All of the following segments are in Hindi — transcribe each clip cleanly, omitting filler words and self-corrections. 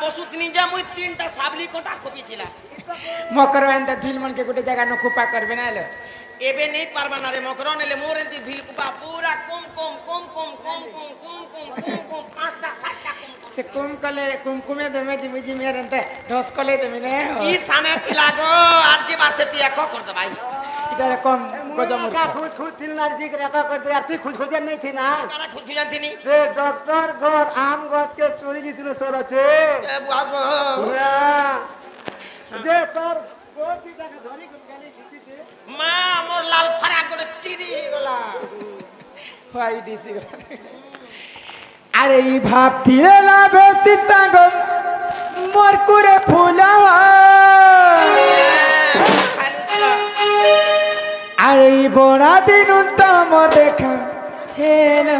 बसुतनी जे मुई तीनटा साबली कोटा खोपी थिला मकर एंता धिल मन के गोटे जगह न कुपा करबे ना लो एबे नहीं पारबा ना रे मकरो नेले मोर एंती धिल कुपा पूरा कुम पांचटा सातटा कुम से कुमकुमे देमे जिमी मेरंते ढस कले देमे ने ई साने तिलागो आरजी बासे तिया को कर दे भाई इटा कम गजम का खुद तिल नारजी के रखा कर दे यार तू खुद नहीं थी ना काना खुद जानती नहीं से डॉक्टर घर आम गत के चोरी जितने सर छे ए बुआगो जे तोर गोती का धरी गाली खींची छे मां मोर लाल फरा गोटे चिरी गला वाई डीसी अरे ई भाप तिरे ला बेसी संग मोर कुरे फूलावा अरे ई बोना दिन तो मोर देखा हेलो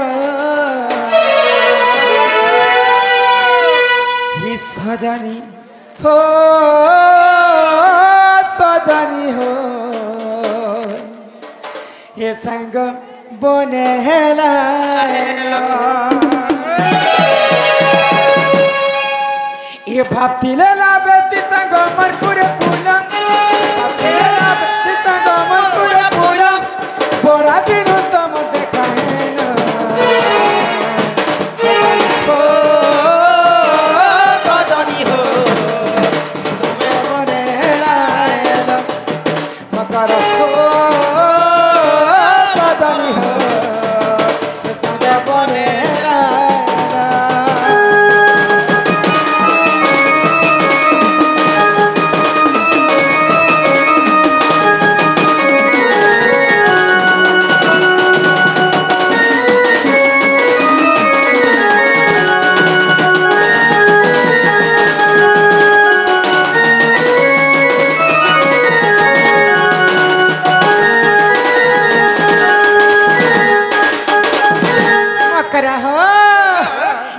ही सजनी हो ये संग बने हेला ये भापती ले ला बेसी संग मरकुरे फूला भापती ले ला बेसी संग मरकुरे फूला बोरा दिन तुम देखा है ना सजनी हो समय बने हेला मकर हो सजनी हो ये समय बने हेला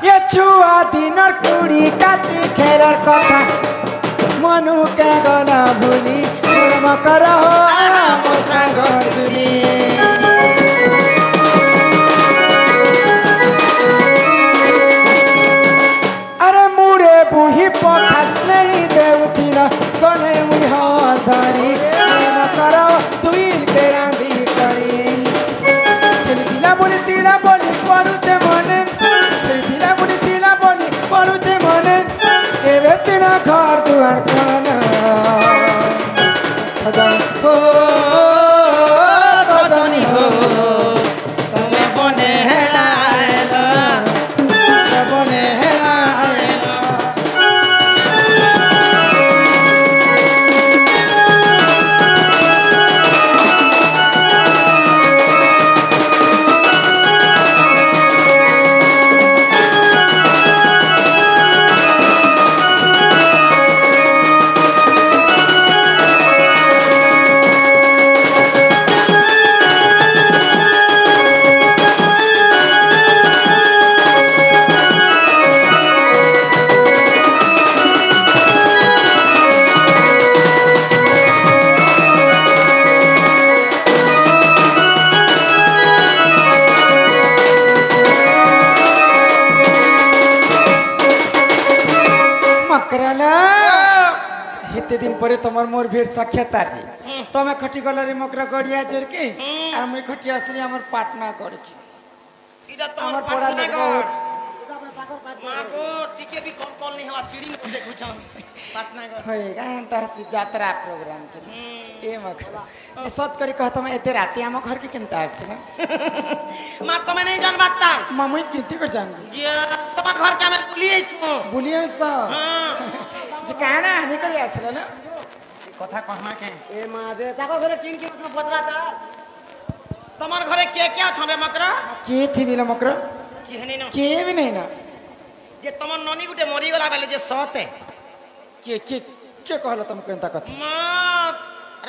ये छुआ दिनर कुड़ी काची खेलर कथा मनु के गला भूली मकर हो मो संग जुली अरे मुड़े बुही पखात नहीं देवतीला कने मुई हाथारी मकर तुइल के रांधी करी तिला बोली परुचे मने तिला बोली परुचे मने एबे सिना घर दुआर खाना सजन हो सजनी हो समय बने हेला बने हेला हेते दिन परे तमर मोर भेट साक्षात आजी तमे खटी गलरे मकरा गड़िया चर के और मैं खटी असली हमर पाटना कर के इडा तोर पाटना कर मागो टिके भी कौन नहीं हवा चिड़ी को देखु छन पाटना कर होय गांता से यात्रा प्रोग्राम के ए मकरा जे सत करी कहत मैं एते राती हम घर के केनता आसी ना मा तमे नहीं जान बात मम्मी किंती कर जान जे तमा घर के में बुलिए सा जे काना हनी करी आसला ना कथा कहमा के ए मां दे ताको घरे किन किन बतला ता तमर घरे के क्या छरे मकरा के थी बिला मकरा की हनी ना के भी नहीं ना जे तमर ननी गुटे मरी गला बेले जे सते के कहला तुम केनता कथा मां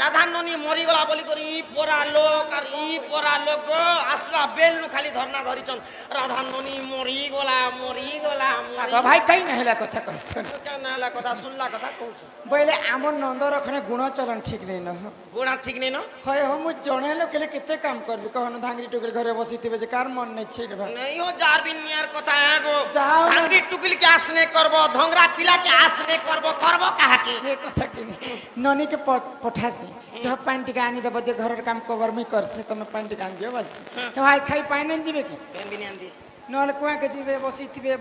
রাধাননী মরিগলা বলি করি ই পোরা লোক আর ই পোরা লোক আসলা বেল নু খালি ধরনা ধরিছন রাধাননী মরিগলা মরিগলা আগ ভাই কাই না হেলা কথা কইছন নালা কথা শুনলা কথা কହୁছ বইলে আমর নন্দর ওখানে গুণ চলন ঠিক নেই ন গোড়া ঠিক নেই ন হয় হো মু জনে লোকেলে কেতে কাম করবি কহন ধাঙ্গি টুকলি ঘরে বসিতিবে যে কার মন নাই ছিড় ভাই नहीं हो जारबिन नियर कथा है गो जाओ ना। धांगी टुकली के आसने करबो धोंगरा पिला के आसने करबो करबो कहा के ये কথা কি ননি के पठासी जब पानी टिका आनी देबो जे घर काम कवर में करसे तमे पानी टिका आन दियो बस हे भाई खाई पानी न जीवे की पेन भी नहीं आंदी नहले कुआ के जीवे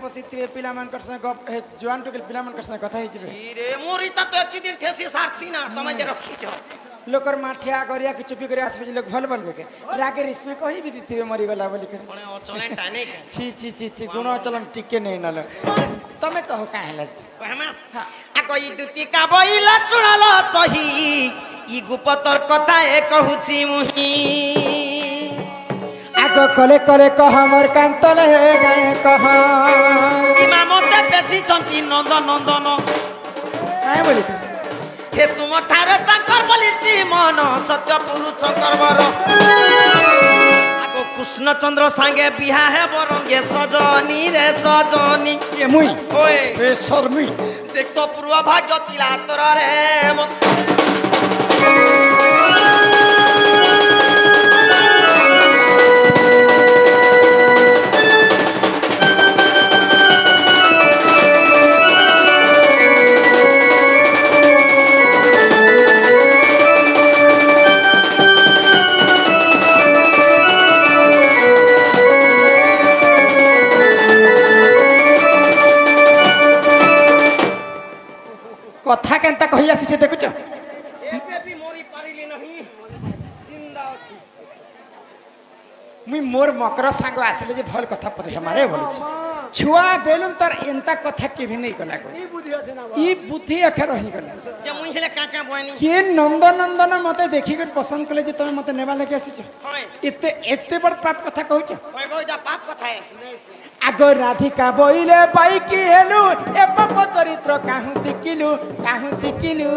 बसिथिबे पिला मान करसे गप जवान टुकल पिला मान करसे कथा ही जीवे रे मोरी त तो एक दिन ठेसी सारती ना तमे जे रखी छ लोकर माठिया गरिया के चुपी करे आसबे लोग भल बोलबे के रागे इसमें कहि भी दिथिबे मरी गला बोली कर कोने और चले टाने के छी गुण चलन टिके नहीं नले तमे कहो काहेला कहमा हां आ कोई दुती का बइला चुड़ालो चही ई गुपतर कथा ए कहूची मुही आगो कले करे कह हमर कांतल हे गए कह इमामते बेची चंती नंदन काहे बोली कर हे तुम ठारे ताकर बोलीची मन सत्य पुरुष करबर आगो कृष्ण चंद्र सांगे बिहा है बरंगे सजनी रे सजनी ये मुई ओए ए शर्मी देख तो पूर्व भाग्य तिला तोर रे कथा केनता कहि आसी छे देखुछ एबे भी मोरी पारिली नहीं जिंदा अछि मुई मोर मकर सांग आसले जे भल कथा परे हमारे बोलु छुआ बेलुन तर एंता कथा के भी नहीं कला को ई बुद्धि আছে না ई बुद्धि अखे रही गला जे मुई हेले काका बहनी के नंदन मते देखि के पसंद कले जे तमे मते नेबा लेके आसी छ होय एते बड़ पाप कथा कहू छ होय बहुजा पाप कथा है आगो राधिका बोइले पाई की हेलु ए पाप चरित्र काहू सिकिलु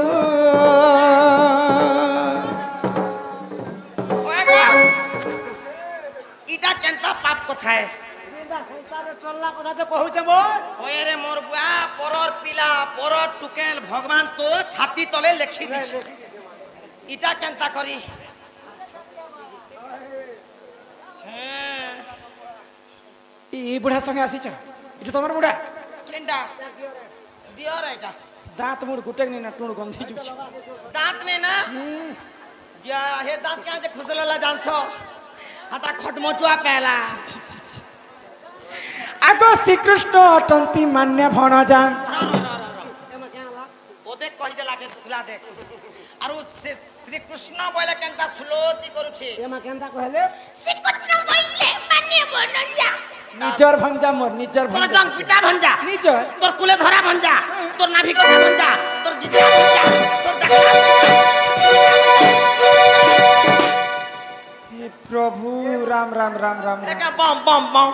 होय गो इटा केनता पाप कथा है জিন্দা সংসারে চললা কথা তো কহুছে মোর होय रे मोर बुआ परर पिला परर टुकेल भगवान तो छाती तले लिखि दिछ इटा केनता करी ई बुढ़ा संगे आसी छ इटु तमर बुढ़ा केनता दियो रे इटा दांत मुड़ गुटेक नहीं ना टुण गंधी जुछ दांत ने ना या हे दांत क्या जे खुसलला जानछो हटा खटमचुआ पहला आगो श्री कृष्ण अटंती मान्य भणजा এমা কেন লা ओ देख कहि दे लागे खुला देख आरो से श्री कृष्ण बोले केनता स्लोती करू छे এমা কেনটা কইলে श्री कृष्ण बोले माने बनला निजर भंजा मोर निजर तोर भंजा जंग पिता भंजा निजर तोर कुले धरा भंजा तोर नाभि कटा भंजा तोर जिजा भंजा तोर देखला हे प्रभु राम राम राम राम राम एका बम बम बम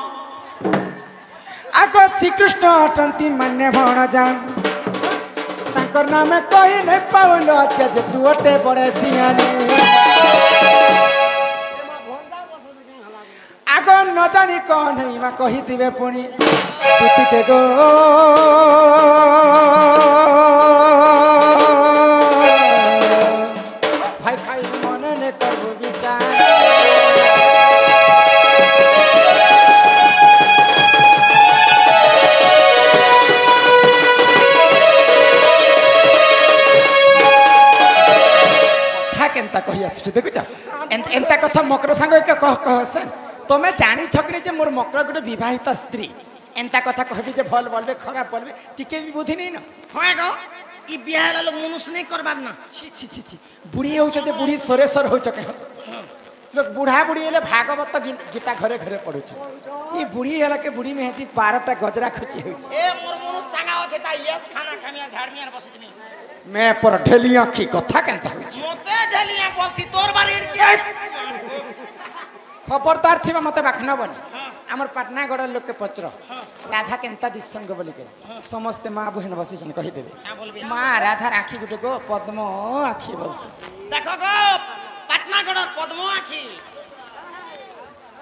आगो श्री कृष्ण अटंती मान्य भणजा तांकर नाम कहि नै पाउल अच्छा जे दुअटे बड़े सियानी এমা ভন্ডা বসে কেন হলা आगो न जानी कौन है मा कहि दिबे पुनी तुतिते गो भाई भाई मन ने करबो विचार था केनता कहि आसी देखुछ एंता कथा मकर संग के कह सर तमे जानी छकनी जे मोर मकर गुटे विवाहित स्त्री एंता कथा कहबी जे भल बोलबे खराब बोलबे टिके भी बुद्धि नहीं न होय गो ई बियाह ला लोग मनुष्य नहीं करबार ना छी छी छी छी बुढ़ी हो जे बुढ़ी सरेसर हो चके लोग बूढ़ा बुढ़ी हेले भागवत गीता घरे घरे पढ़ु छ ई बुढ़ी हेला के बुढ़ी में हेती 12टा गजरा खुची हो छ ए मोर मनुष्य संगा होछे ता यस खाना खामिया झाड़मिया बसित नहीं मैं पर ढेलिया की कथा केनता हो छ मोते ढेलिया बोलसी तोर बारी इड़की खबरदार थिबा मते बाखना बनी आमर पाटनागढ़ लोक के पचर राधा केन्ता दिसंग बोली के समस्त माँ बहन बसी जन कही देबे माँ राधा आखी गुटे गो पद्म आखी बस देखो गो पाटनागढ़ पद्म आखी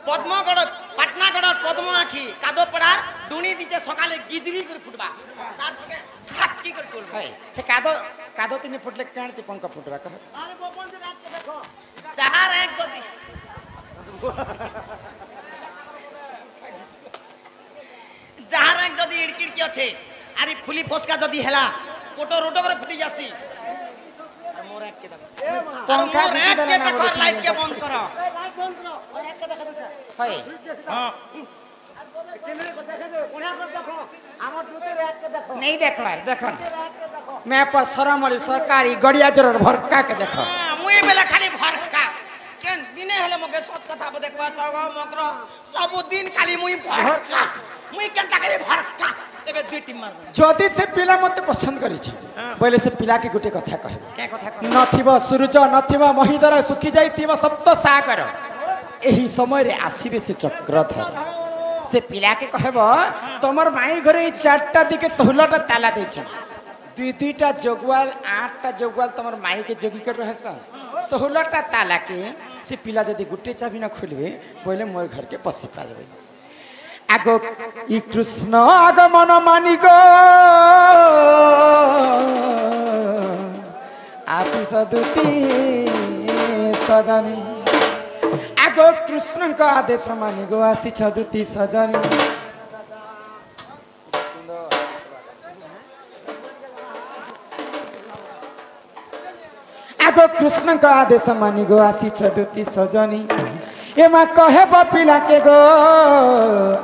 पाटनागढ़ पद्म आखी कादो पड़ार डुनी दीचे सकाले गिजरी कर फुटबा तार सके साकी कर फुटबा हे कादो कादो तिने फुटले काणती पंख फुटबा कह अरे बोपन से रात के देखो तार एक गति जहार एक गति इड़किड़ की अच्छे अरे फुली फोसका जदी हेला कोटो रोटो करे फुटी जासी अरे मोर एक के देखो पंखा मोर एक के देखो लाइट के बंद करो लाइट बंद करो और एक के देखा दो है हां केंद्र को देखा दो कोना कर देखो हमर दूते रात के देखो नहीं देखवार देखो रात के देखो मैं पर सरमली सरकारी गड़िया जरूर भरका के देखो मुई बेला खाली भरका केन दिने हेले मगे सत कथा बदे कहता गो मकरो सब दिन खाली मुई भरका मुई केनता खाली भरका एबे दुई टीम मार जदि से पिला मते पसंद करी छी पहले से पिला के गुटे कथा कहे के कथा कह नथिब सूरज नथिब महिधर सुखी जाइथिब सप्त सागर एही समय रे आसीबे से चक्रधर से पिला के कहब तमर माई घरे चारटा दिके 16टा ताला दै छ दुई दुईटा जगवाल 8टा जगवाल तमर माई के जोगी कर रहसन 16टा ताला के से पिला जदि गुटे चाबी न खोलबे पहले मोर घर के पसी पाजबे आगो ई कृष्ण आगमन मानी गो आशीष दूती सजनी आगो कृष्ण का आदेश मानी गो आशीष दूती सजनी आगो कृष्ण का आदेश मानी गो आशीष दूती सजनी ए माँ कहे पिला के गो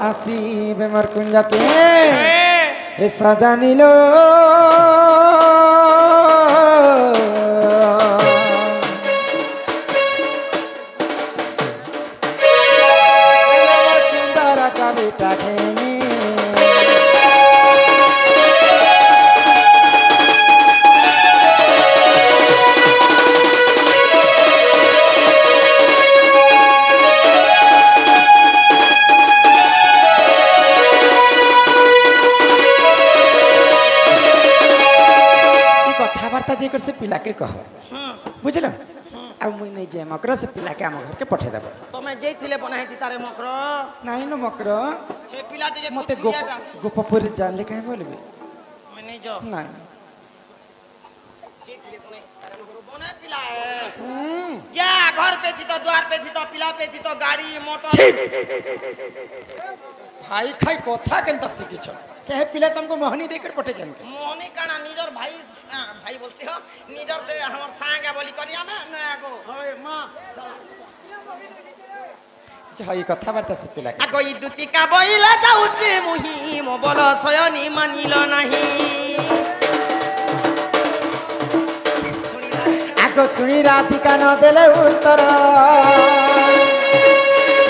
आसी बेमर कुंज के ए सजानी लो सुंदर बेटा खेनी कथावार्ता जेकर से पिला के कह बुझल अब मुई नहीं जे मकर से पिला के हम घर के पठे देब तमे जेथिले बनाई दी तारे मकरो नहीं न मकर हे पिला टिके मते गोपपुर जानले काहे बोलबे मैं नहीं जो नहीं जेथिले बनाई तारे मकरो बने पिला क्या घर पे थी तो द्वार पे थी तो पिला पे थी तो गाड़ी मोटर भाई खाई कथा केनता सिखी छ के पिला तुमको मोहनी देकर पठे जानते मोहनी काना निजर भाई भाई बोलते हो निजर से हमर सांगा बोली करिया में नया को ओए मां जई कथावार्ता से पिला के आगो ई दुती का बइला जाउचे मुही मो बोल सयनी मानिल नाही आगो सुनी राधिका न देले उत्तर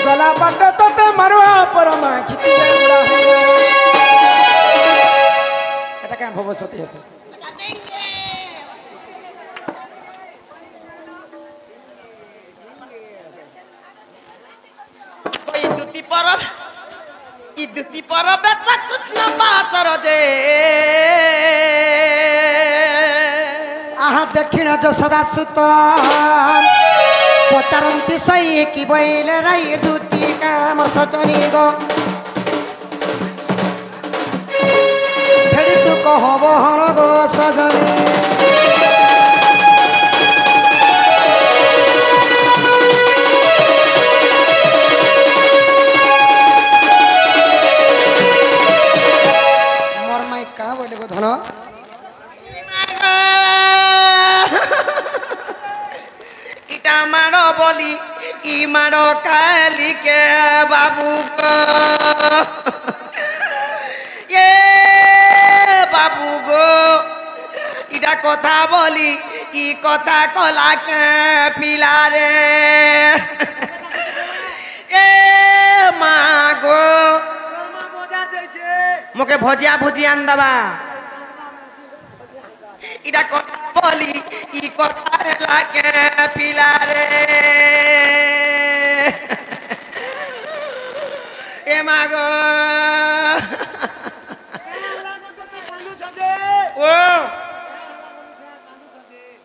गला बट तो मरुआ परमा खिची उड़ा এটা কেন ভবসতি আছে ई दुती पर बेचा कृष्ण पाचर जे आहा दक्षिण जसदा सुत पचारंती सही की बैल राई दूती काम सचनी गो फेरि तू कहब हर गो सजनी मोर माई का बोले गो धन इटा मारो बोली ई मारो काली के बाबू को ये बाबू गो इटा कथा बोली ई कथा कला के पिला रे ए माँ गो मोके भजिया भुजिया दबा इटा कथा बोली ई कथा लागे पिला रे ए मागो ओ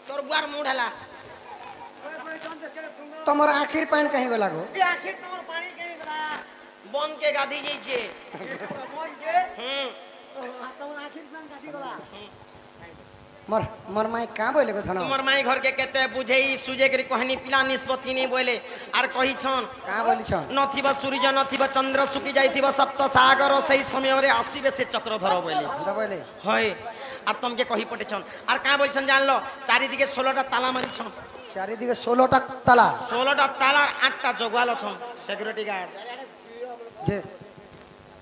तोर बुआर मुंड हला तमर आखिर पानी कहीं गला गो बन के गाधी जाई छे मर मर माई का बोले को थना तुमर माई घर के केते बुझेई सुजे के कहनी पिला निष्पत्ति नहीं बोले आर कही छन का बोली छन नथिबा सूर्य नथिबा चंद्र सुखी जाइथिबा सप्त सागर सही समय रे आसीबे से चक्र धर बोले बोले हय आर तुम के कही पटे छन आर का बोल छन जान लो चारि दिके 16 टा ताला मारी छन चारिदिके 16 टा ताला 16 टा ताला 8 टा जगवाल छन सिक्योरिटी गार्ड जे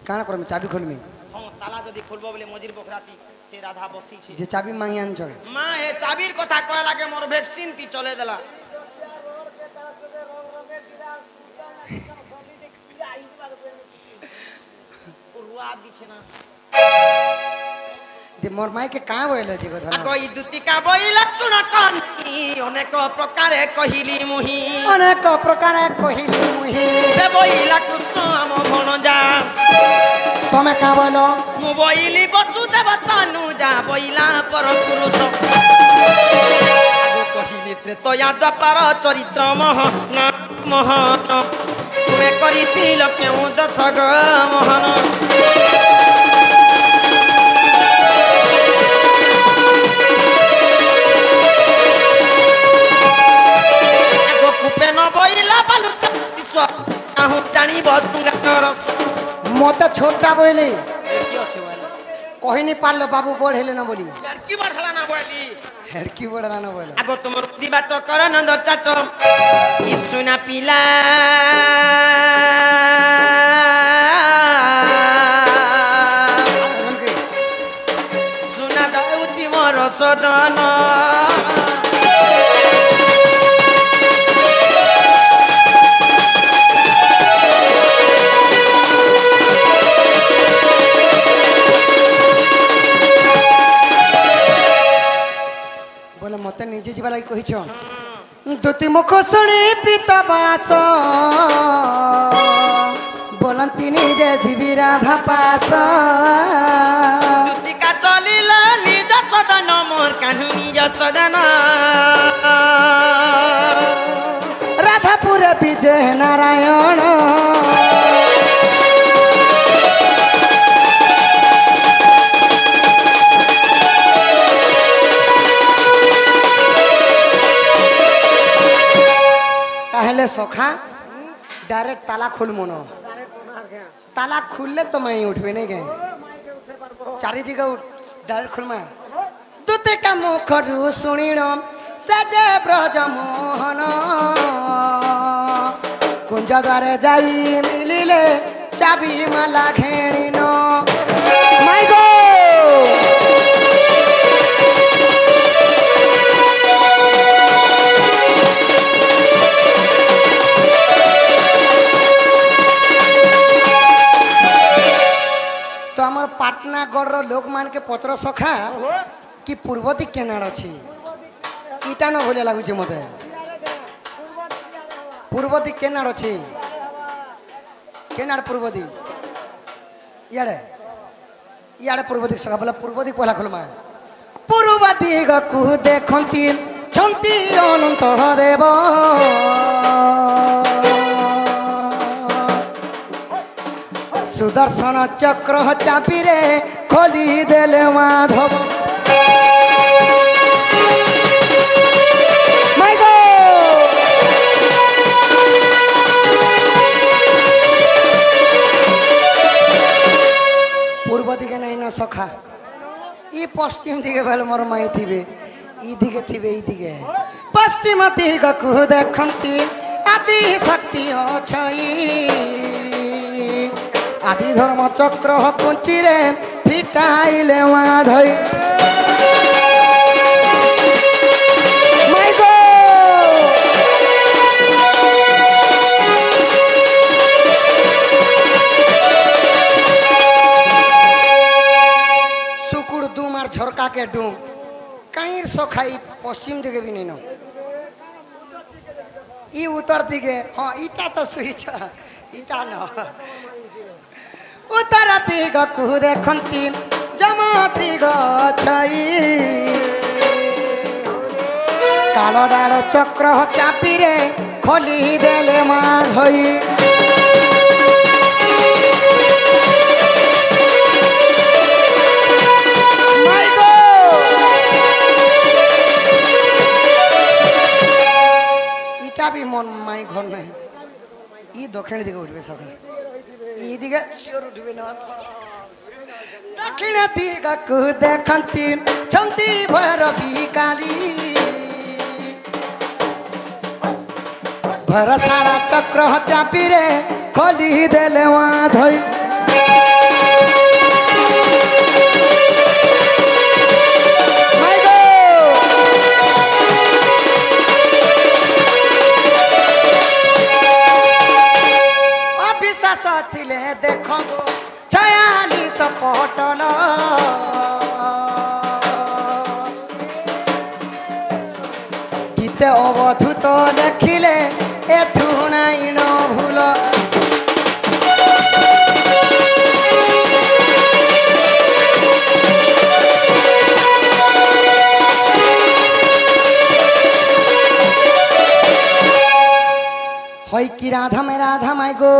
काना करमे चाबी खोलमी हां ताला जदी खोलबो बोले मजिर बखराती से राधा बसी छी जे चाबी मांगी आन जगे मां हे चाबीर कथा कहला लागे मोर वैक्सीन ती चले देला रुआ दिछे ना दे मोर माई के का बोले जे को आ धना कोई दुतिका बोइला सुन कानी अनेक प्रकारे कहिली मुही अनेक प्रकार कहिली मुही से बोइला कृष्ण हम भणजा तमे का बोलो मु बोइली बचु देव तनु जा बोइला पर पुरुष आगो कहिली त्रेतया द्वापर चरित्र महन महन तुमे करितिल केउ दशग महन मत छोटा बोले कही नहीं पारलो बाबू बढ़ेले ना बोली की बढ़ला ना बोली हेरकी बढ़ला ना बोले आगो तुमर दिबाट कर नंद चाट ई सुना पिला सुना दाउची मोर सदन मते निजे जीवा लगी कही छन दुति मुख सुनी पिता बास बोलंती निजे जीवी राधा पास दुतिका चलिला निज सदन मोर कान्हु निज सदन राधापुर विजय नारायण ताहले सोखा डायरेक्ट ताला खोल मनो ताला खुलले तो मैं उठबे नहीं गए चारिदिके डायरेक्ट खुल में दूते का मुख रु सुनिण सजे ब्रज मोहन कुंज द्वारे जाई मिलिले चाबी माला घेणीन माय गो तो आमर पाटनागढ़ लोक मान के पत्र सखा कि पूर्व दिक केनार अच्छी इटा न भलिया लगुच मत पूर्व दिक केनार अच्छी केनार पूर्व दिक इे इे पूर्व दिक सखा बोला पूर्व दिक पहला खोलमा पूर्व दिग को देखती छंती अनंत देव सुदर्शन चक्र चापी रे खोली देले माधव माय गो पूर्व दिखे नहीं न सखा ई पश्चिम दिखे भले मोर माई थिबे ई दिखे थिबे ई दिखे पश्चिम दिग को देखती आदि शक्ति अछई आदि धर्म चक्र कुंची रे फिटाइले माधई माय गो सुकुड़ दू मार झरका के डू कहीं सखाई पश्चिम दिखे भी नहीं न ई उत्तर दिखे हाँ ईटा तो सुई इटा न ଉତ୍ତର ଦିଗକୁ ଦେଖନ୍ତି ଯମତ୍ରୀ ଗଛଇ କାଳ ଡାଳ ଚକ୍ର ଚାପିରେ ଖୋଲି ଦେଲେ ମାଧଇ भी मन माई घर नहीं ई दक्षिण दिखे उठबे सका ई दिखे सियोर उठबे न दक्षिण दिगकु देखंती छंती भैरवी काली भरसाड़ा चक्र चापी रे खोली देले माधई साथिले देखो 46 पटल गीते अवधूत लेखिले एथु नाई न भूल हई कि राधा माई गो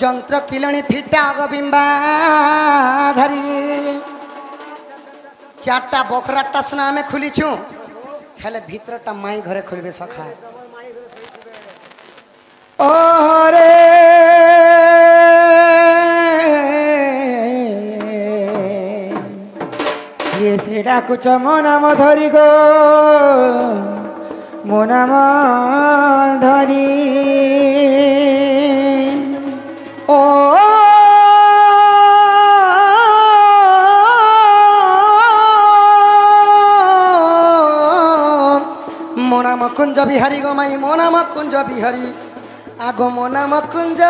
जंत्र किलणी फिटा बिंबा धरी 4टा बखराटा सुना में खुली छु हेले भीतरटा माई घरे खोलबे सखा ओरे ये सेडा कुछ मनाम धरी गो मो नाम धरी ओ मो नाम कुंज बिहारी गोमाई मो नाम कुंज बिहारी आगो मो नाम कुंज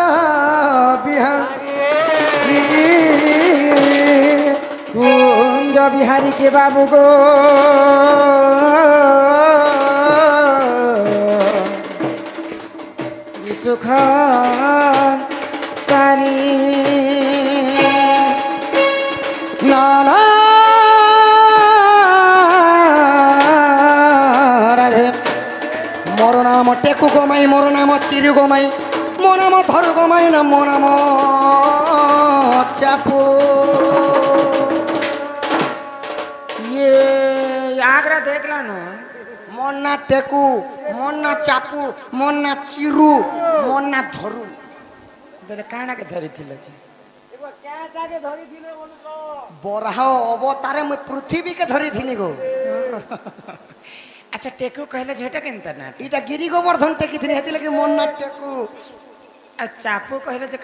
बिहारी कुंज बिहारी के बाबू गो सुख सारी नाना राधे मोर नाम टेकु गोमाई मोर नाम चिरु गोमाई मो नाम धरु गोमाई ना मो नाम चापू ये आगरा देखला ना मोन्ना टेकू मोन्ना चापू मोन्ना चिरू मोन्ना धरू बेले काना के धरी थिले छी एगो क्याटा के धरी थिले बोलको बराह अवतारे म पृथ्वी के धरी थिनी गो अच्छा टेकू कहले झेटा केनता ना इटा गिरी गोवर्धन टेकी थिनी हेति लगे मोन्ना टेकू आ चापू कहले जे